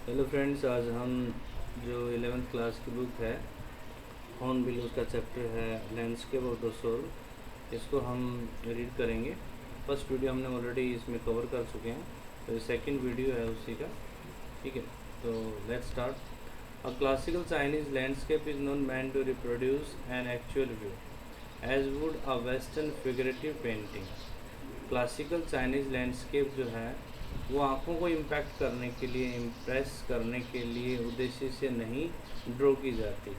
Hello friends, आज हम जो 11th क्लास की बुक है हॉर्नबिल, उसका चैप्टर है लैंडस्केप ऑफ द सोल, इसको हम रीड करेंगे। फर्स्ट वीडियो हमने ऑलरेडी इसमें कवर कर चुके हैं, तो सेकंड वीडियो है उसी का। ठीक है, तो let's start. A classical Chinese landscape is not meant to reproduce an actual view as would a western figurative painting. Classical Chinese landscape जो है वो आँखों को इम्पैक्ट करने के लिए, इम्प्रेस करने के लिए उद्देश्य से नहीं ड्रॉ की जाती।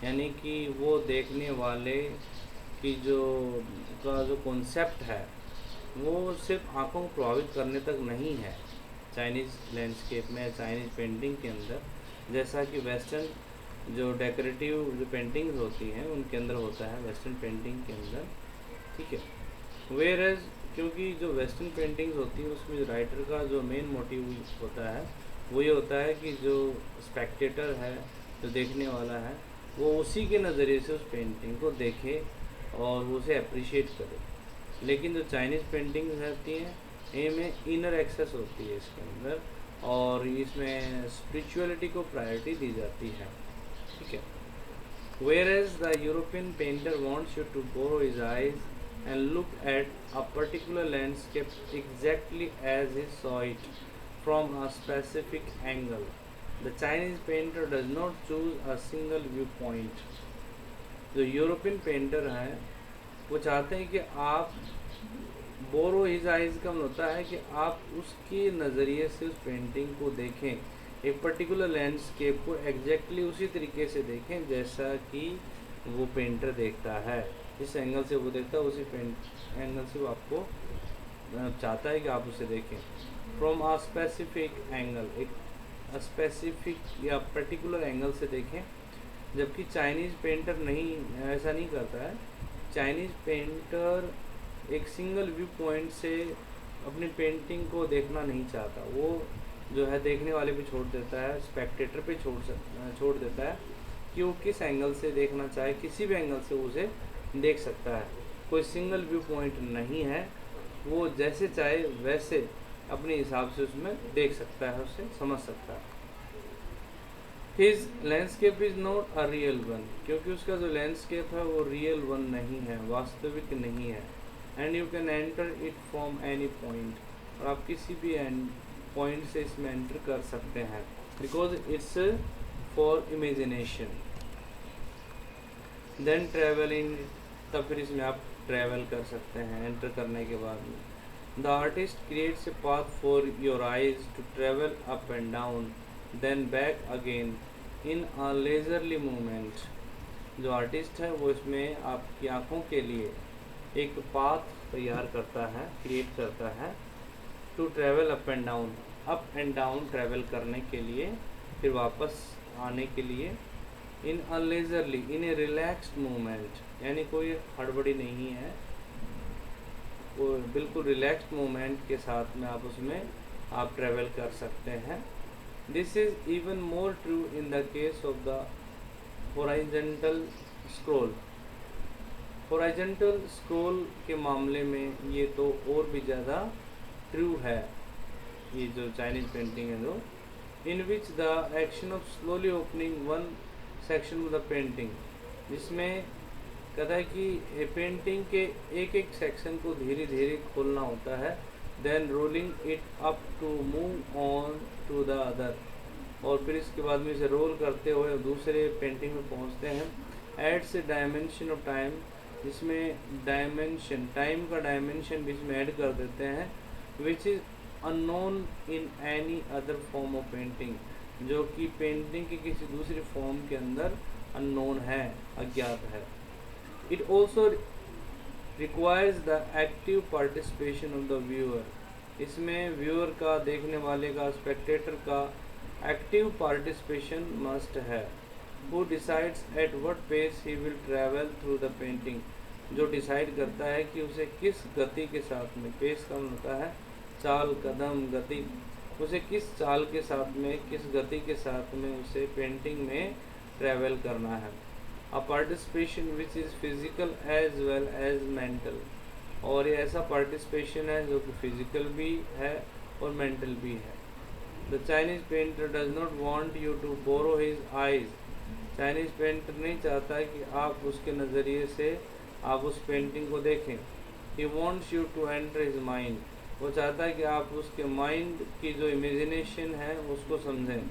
यानी कि वो देखने वाले की जो कॉन्सेप्ट है वो सिर्फ आँखों को प्रभावित करने तक नहीं है चाइनीज़ लैंडस्केप में, चाइनीज़ पेंटिंग के अंदर, जैसा कि वेस्टर्न जो डेकोरेटिव जो पेंटिंग्स होती हैं उनके अंदर होता है, वेस्टर्न पेंटिंग के अंदर। ठीक है, वेयर एज क्योंकि जो वेस्टर्न पेंटिंग्स होती है उसमें जो राइटर का जो मेन मोटिव होता है वो ये होता है कि जो स्पेक्टेटर है, जो देखने वाला है, वो उसी के नज़रिए से उस पेंटिंग को देखे और उसे अप्रिशिएट करे। लेकिन जो चाइनीज़ पेंटिंग्स रहती हैं इनमें इनर एक्सेस होती है इसके अंदर, और इसमें स्पिरिचुअलिटी को प्रायोरिटी दी जाती है। ठीक है, whereas the European painter wants you to borrow his eyes and look at a particular landscape exactly as he saw it from a specific angle. The Chinese painter does not choose a single viewpoint. जो European painter हैं वो चाहते हैं कि आप बोरो his eyes का मतलब होता है कि आप उसके नज़रिए से उस पेंटिंग को देखें, एक पर्टिकुलर लैंडस्केप को एग्जैक्टली उसी तरीके से देखें जैसा कि वो पेंटर देखता है। जिस एंगल से वो देखता है उसी एंगल से वो आपको चाहता है कि आप उसे देखें। फ्रॉम आ स्पेसिफिक एंगल, एक स्पेसिफिक या पर्टिकुलर एंगल से देखें, जबकि चाइनीज़ पेंटर नहीं, ऐसा नहीं करता है। चाइनीज़ पेंटर एक सिंगल व्यू पॉइंट से अपनी पेंटिंग को देखना नहीं चाहता। वो जो है देखने वाले पे छोड़ देता है, स्पेक्टेटर पे छोड़ देता है कि वो किस एंगल से देखना चाहे, किसी भी एंगल से उसे देख सकता है। कोई सिंगल व्यू पॉइंट नहीं है, वो जैसे चाहे वैसे अपने हिसाब से उसमें देख सकता है, उसे समझ सकता है। His landscape is not a real one, क्योंकि उसका जो लैंडस्केप है वो रियल वन नहीं है, वास्तविक नहीं है। And you can enter it from any point, और आप किसी भी पॉइंट से इसमें एंटर कर सकते हैं, because it's for imagination. Then travel in, तब फिर इसमें आप ट्रैवल कर सकते हैं एंटर करने के बाद में। The artist creates a path for your eyes to travel up and down then back again in a leisurely movement. जो आर्टिस्ट है वो इसमें आपकी आँखों के लिए एक पाथ तैयार करता है, क्रिएट करता है, to travel up and down travel करने के लिए, फिर वापस आने के लिए। In a leisurely, in a relaxed movement, यानी कोई हड़बड़ी नहीं है, वो बिल्कुल रिलैक्स्ड मूवमेंट के साथ में आप उसमें आप ट्रैवल कर सकते हैं। This is even more true in the case of the horizontal scroll. Horizontal scroll के मामले में ये तो और भी ज़्यादा ट्रू है, ये जो चाइनीज़ पेंटिंग है जो, in which the action of slowly opening one section of the painting, जिसमें कहता है कि पेंटिंग के एक एक सेक्शन को धीरे धीरे खोलना होता है, then rolling it up to move on to the other, और फिर इसके बाद में इसे रोल करते हुए दूसरे पेंटिंग में पहुंचते हैं। Adds a dimension of time, जिसमें डायमेंशन, टाइम का डायमेंशन भी इसमें ऐड कर देते हैं, which is unknown in any other form of painting, जो कि पेंटिंग की किसी दूसरी फॉर्म के अंदर अननोन है, अज्ञात है। It also requires the active participation of the viewer, इसमें व्यूअर का, देखने वाले का, स्पेक्टेटर का एक्टिव पार्टिसिपेशन मस्ट है। Who decides at what pace he will travel through the painting, जो डिसाइड करता है कि उसे किस गति के साथ में, पेस का होता है चाल, कदम, गति, उसे किस चाल के साथ में, किस गति के साथ में उसे पेंटिंग में ट्रैवल करना है। A participation which is physical as well as mental, और ये ऐसा पार्टिसिपेशन है जो कि फिज़िकल भी है और मेंटल भी है। The Chinese painter does not want you to borrow his eyes. Chinese painter नहीं चाहता कि आप उसके नज़रिए से आप उस पेंटिंग को देखें। He wants you to enter his mind. वो चाहता है कि आप उसके माइंड की जो इमेजिनेशन है उसको समझें।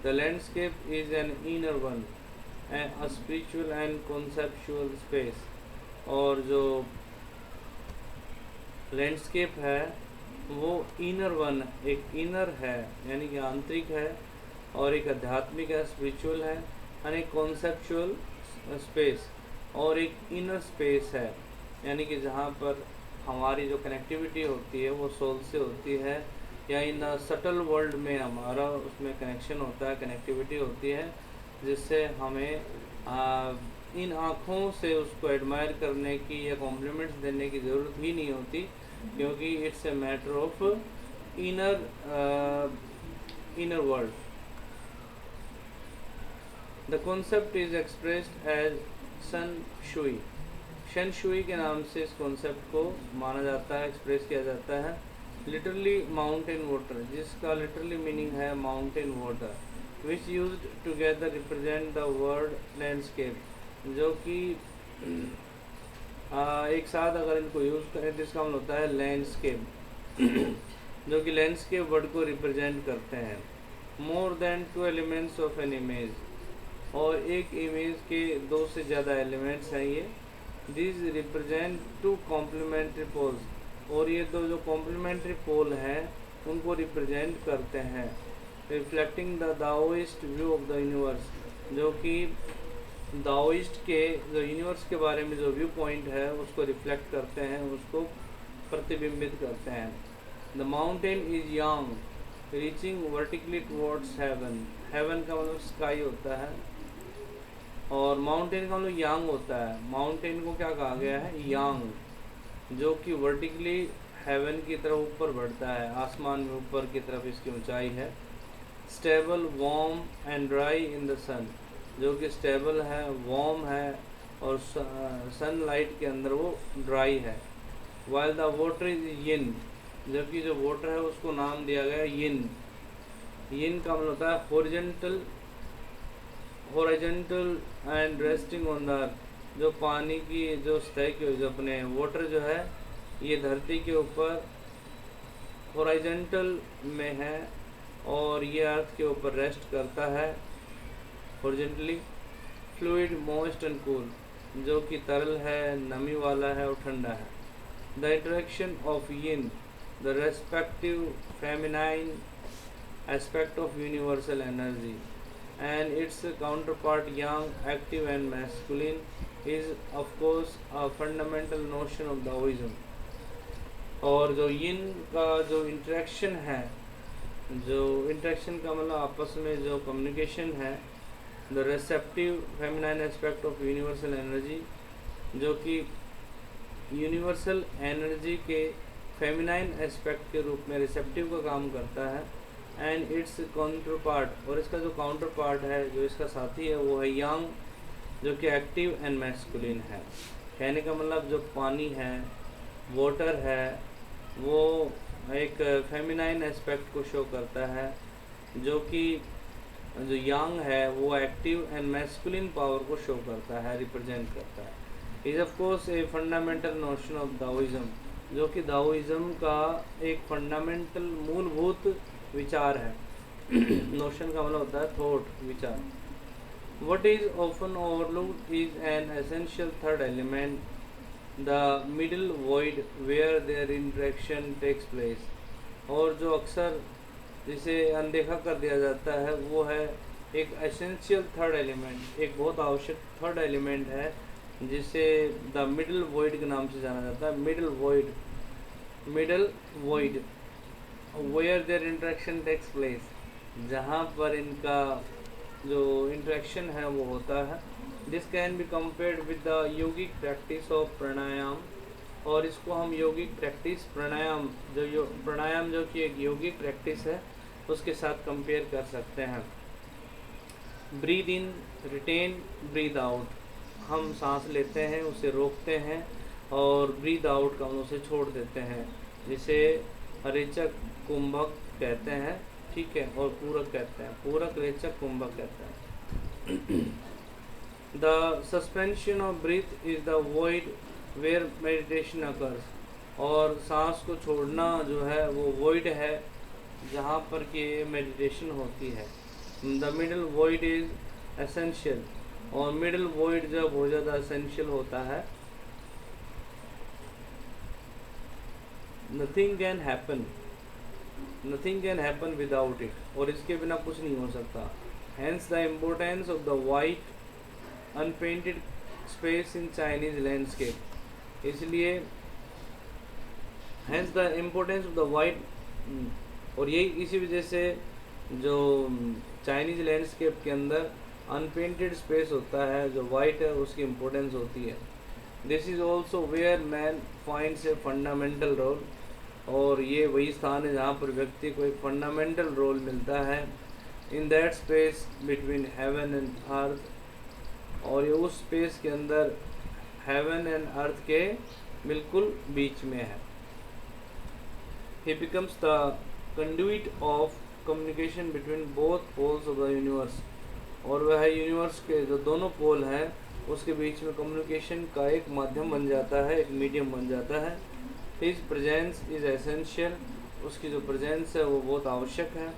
The landscape is an inner one, a spiritual and conceptual space। और जो लैंडस्केप है वो इनर वन, एक इनर है यानी कि आंतरिक है, और एक आध्यात्मिक है, स्पिरिचुअल है, और एक कॉन्सेप्चुअल स्पेस, और एक इनर स्पेस है यानी कि जहाँ पर हमारी जो कनेक्टिविटी होती है वो सोल से होती है, या इन सटल वर्ल्ड में हमारा उसमें कनेक्शन होता है, कनेक्टिविटी होती है, जिससे हमें इन आँखों से उसको एडमायर करने की या कॉम्प्लीमेंट्स देने की ज़रूरत ही नहीं होती, क्योंकि it's a matter of inner world. The concept is expressed as shan shui. Shan shui के नाम से इस कॉन्सेप्ट को माना जाता है, एक्सप्रेस किया जाता है। लिटरली माउंटेन वाटर, जिसका लिटरली मीनिंग है mountain water, which used together represent the word landscape, जो कि एक साथ अगर इनको यूज़ करें तो इसका मतलब होता है लैंडस्केप, जो कि लैंडस्केप वर्ड को रिप्रेजेंट करते हैं। More than 2 elements of an image, और एक इमेज के 2 से ज़्यादा एलिमेंट्स हैं ये। दिस रिप्रेजेंट 2 कॉम्प्लीमेंट्री पोल्स, और ये 2 जो कॉम्प्लीमेंट्री पोल हैं उनको रिप्रेजेंट करते हैं। Reflecting the Daoist view of the universe, जो कि दाओइस्ट के जो यूनिवर्स के बारे में जो व्यू पॉइंट है उसको रिफ्लेक्ट करते हैं, उसको प्रतिबिंबित करते हैं। The mountain is yang, reaching vertically towards heaven. Heaven का मतलब स्काई होता है, और माउंटेन का मतलब यांग होता है। माउंटेन को क्या कहा गया है? यांग, जो कि वर्टिकली हेवन की तरफ ऊपर बढ़ता है, आसमान में ऊपर की तरफ इसकी ऊंचाई है। Stable, warm and dry in the sun, जो कि स्टेबल है, वार्म है, और सनलाइट के अंदर वो ड्राई है। वाइल द वाटर इज यिन, जबकि जो वाटर है उसको नाम दिया गया यिन। यिन का मतलब होता है horizontal, horizontal and resting on the earth, जो पानी की जो सतह की जो अपने वाटर जो है ये धरती के ऊपर हॉरिजॉन्टल में है, और ये अर्थ के ऊपर रेस्ट करता है horizontally. Fluid, moist and cool, जो कि तरल है, नमी वाला है और ठंडा है। The interaction of yin, the respective feminine aspect of universal energy, and its counterpart yang, active and masculine, is of course a fundamental notion of Taoism। और जो यिन का जो इंटरेक्शन है, जो इंटरेक्शन का मतलब आपस में जो कम्युनिकेशन है, the receptive feminine aspect of universal energy, जो कि यूनिवर्सल एनर्जी के फेमिनाइन एस्पेक्ट के रूप में रिसेप्टिव का काम करता है। एंड इट्स काउंटर पार्ट, और इसका जो काउंटर पार्ट है, जो इसका साथी है, वो है यांग, जो कि एक्टिव एंड मैस्कुलिन है। कहने का मतलब जो पानी है, वाटर है, वो एक फेमिनाइन एस्पेक्ट को शो करता है, जो कि जो यांग है वो एक्टिव एंड मैस्कुलिन पावर को शो करता है, रिप्रेजेंट करता है। Is of course a fundamental notion of Daoism, जो कि दाओइज्म का एक फंडामेंटल मूलभूत विचार है। नोशन का मतलब होता है थॉट, विचार। What is often overlooked is an essential third element, the middle void where their interaction takes place, और जो अक्सर जिसे अनदेखा कर दिया जाता है वो है एक एसेंशियल थर्ड एलिमेंट, एक बहुत आवश्यक थर्ड एलिमेंट है, जिसे द मिडिल वॉइड के नाम से जाना जाता है। Middle void, middle void where their interaction takes place, जहाँ पर इनका जो इंटरेक्शन है वो होता है। This can be compared with the yogic practice of pranayama, और इसको हम योगिक प्रैक्टिस प्राणायाम, प्राणायाम जो कि एक योगिक प्रैक्टिस है, उसके साथ कंपेयर कर सकते हैं। Breathe in, retain, breathe out, हम सांस लेते हैं उसे रोकते हैं, और ब्रीद आउट का उसे छोड़ देते हैं, जिसे रेचक कुंभक कहते हैं। ठीक है, और पूरक कहते हैं, पूरक, रेचक, कुंभक कहते हैं। The suspension of breath is the void where meditation occurs, और सांस को छोड़ना जो है वो वॉइड है जहाँ पर कि मेडिटेशन होती है। The middle void is essential, और मिडल वॉइड जब हो जाता है एसेंशियल होता है। Nothing can happen without it, और इसके बिना कुछ नहीं हो सकता। Hence the importance of the white unpainted space in Chinese landscape, इसलिए hence the importance of the white, और यही इसी वजह से जो चाइनीज लैंडस्केप के अंदर अनपेंटेड स्पेस होता है, जो वाइट है, उसकी इम्पोर्टेंस होती है। This is also where man finds a fundamental role, और ये वही स्थान है जहाँ पर व्यक्ति को एक फंडामेंटल रोल मिलता है। In that space between heaven and earth, और ये उस स्पेस के अंदर हेवन एंड अर्थ के बिल्कुल बीच में है। He becomes the conduit of communication between both poles of the universe, और वह यूनिवर्स के जो दोनों पोल हैं उसके बीच में कम्युनिकेशन का एक माध्यम बन जाता है, एक मीडियम बन जाता है। His presence is essential, उसकी जो प्रेजेंस है वो बहुत आवश्यक है।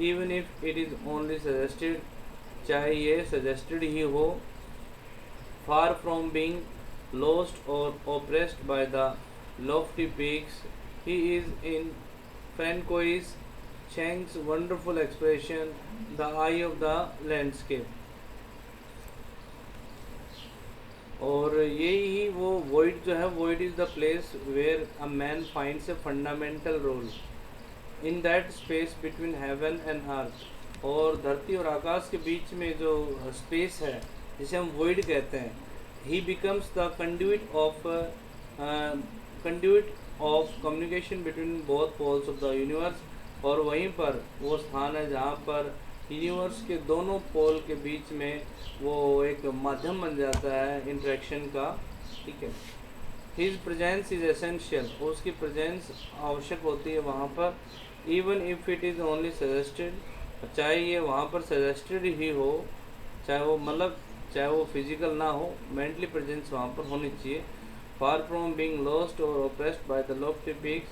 Even if it is only suggested, चाहे ये सजेस्टेड ही हो। Far from being lost or oppressed by the lofty peaks, he is in Francois Cheng's wonderful expression, the eye of the landscape। और यही वो void जो है, void is the place where a man finds a fundamental role in that space between heaven and earth, और धरती और आकाश के बीच में जो स्पेस है जिसे हम void कहते हैं, he becomes the conduit of communication between both poles of the universe, और वहीं पर वो स्थान है जहाँ पर यूनिवर्स के दोनों पोल के बीच में वो एक माध्यम बन जाता है इंटरेक्शन का, ठीक है। His presence is essential, उसकी प्रेजेंस आवश्यक होती है वहाँ पर। Even if it is only suggested, चाहे ये वहाँ पर सजेस्टेड ही हो, चाहे वो फिजिकल ना हो, मेंटली प्रेजेंस वहाँ पर होनी चाहिए। फार फ्रॉम बीइंग लॉस्ट और oppressed by the Lofty peaks,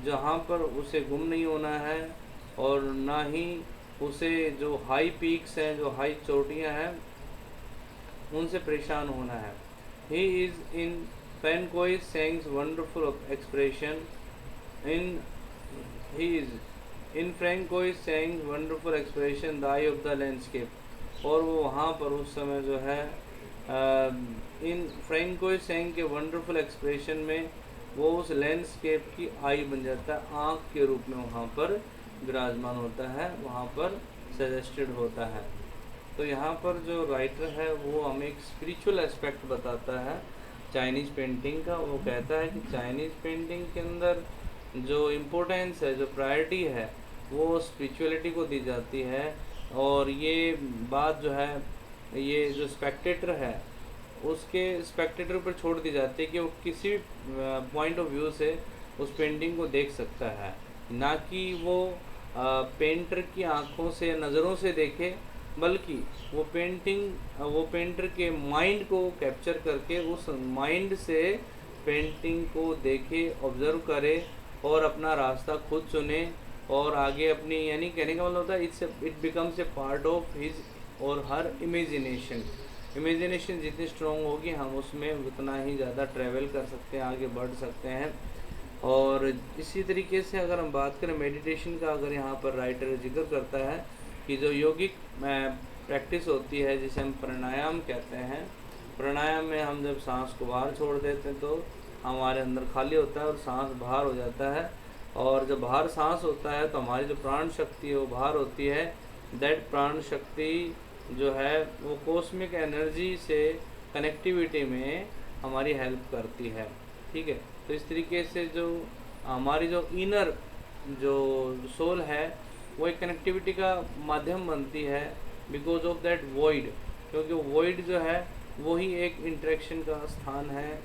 जहाँ पर उसे गुम नहीं होना है और ना ही उसे जो हाई पीक्स हैं, जो हाई चोटियाँ हैं, उनसे परेशान होना है। He is in François सेंग्स wonderful expression in François सेंग्स wonderful expression the I of the landscape, और वो वहाँ पर उस समय जो है इन फ्रैंकोइस सेंग के वंडरफुल एक्सप्रेशन में वो उस लैंडस्केप की आई बन जाता है, आँख के रूप में वहाँ पर विराजमान होता है, वहाँ पर सजेस्टेड होता है। तो यहाँ पर जो राइटर है वो हमें एक स्पिरिचुअल एस्पेक्ट बताता है चाइनीज़ पेंटिंग का। वो कहता है कि चाइनीज़ पेंटिंग के अंदर जो इम्पोर्टेंस है, जो प्रायोरिटी है, वो स्पिरिचुअलिटी को दी जाती है। और ये बात जो है, ये जो स्पेक्टेटर है उसके स्पेक्टेटर पर छोड़ दी जाती है कि वो किसी पॉइंट ऑफ व्यू से उस पेंटिंग को देख सकता है, ना कि वो पेंटर की आँखों से, नज़रों से देखे, बल्कि वो पेंटर के माइंड को कैप्चर करके उस माइंड से पेंटिंग को देखे, ऑब्जर्व करे और अपना रास्ता खुद चुने और आगे अपनी, यानी कहने का मतलब होता है it becomes a part of his और हर इमेजिनेशन जितनी स्ट्रॉन्ग होगी हम उसमें उतना ही ज़्यादा ट्रैवल कर सकते हैं, आगे बढ़ सकते हैं। और इसी तरीके से अगर हम बात करें मेडिटेशन का, अगर यहाँ पर राइटर जिक्र करता है कि जो योगिक प्रैक्टिस होती है जिसे हम प्राणायाम कहते हैं, प्राणायाम में हम जब सांस को बाहर छोड़ देते हैं तो हमारे अंदर खाली होता है और सांस बाहर हो जाता है, और जब बाहर सांस होता है तो हमारी जो प्राण शक्ति है वो बाहर होती है। दैट प्राण शक्ति जो है वो कॉस्मिक एनर्जी से कनेक्टिविटी में हमारी हेल्प करती है, ठीक है। तो इस तरीके से जो हमारी जो इनर जो सोल है वो एक कनेक्टिविटी का माध्यम बनती है बिकॉज ऑफ दैट वॉइड, क्योंकि वॉइड जो है वही एक इंटरेक्शन का स्थान है,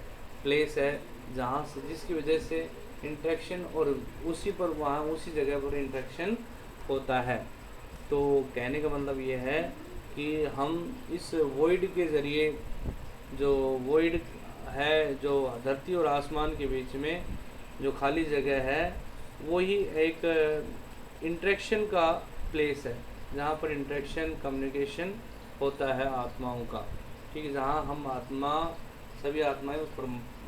प्लेस है, जहाँ से जिसकी वजह से इंटरेक्शन और उसी जगह पर इंटरेक्शन होता है। तो कहने का मतलब ये है कि हम इस वॉइड के ज़रिए, जो वॉइड है, जो धरती और आसमान के बीच में जो खाली जगह है, वही एक इंटरेक्शन का प्लेस है, जहाँ पर इंटरेक्शन कम्युनिकेशन होता है आत्माओं का। ठीक है, जहाँ हम सभी आत्माएं उस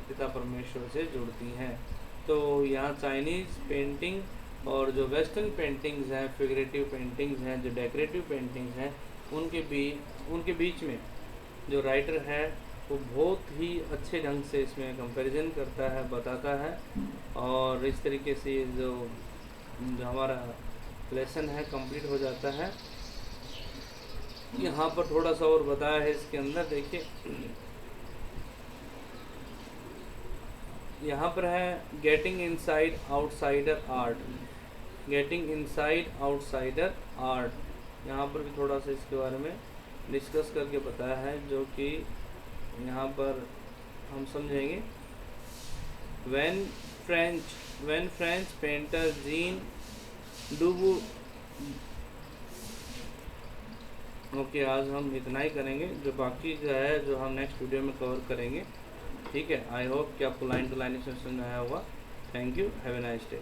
पिता परमेश्वर से जुड़ती हैं। तो यहाँ चाइनीज़ पेंटिंग और जो वेस्टर्न पेंटिंग्स हैं, फिगरेटिव पेंटिंग्स हैं, जो डेकोरेटिव पेंटिंग्स हैं, उनके बीच में जो राइटर है वो बहुत ही अच्छे ढंग से इसमें कंपैरिजन करता है, बताता है। और इस तरीके से जो हमारा लेसन है कंप्लीट हो जाता है। यहाँ पर थोड़ा सा और बताया है इसके अंदर, देखिए यहाँ पर है getting inside outsider art, getting inside outsider art. यहाँ पर भी थोड़ा सा इसके बारे में डिस्कस करके बताया है, जो कि यहाँ पर हम समझेंगे। व्हेन फ्रेंच पेंटर जीन डूबू। ओके, आज हम इतना ही करेंगे, जो बाकी जो है जो हम नेक्स्ट वीडियो में कवर करेंगे। ठीक है, आई होप कि आपको लाइन टू लाइन समझ में आया होगा। Thank you, have a nice day.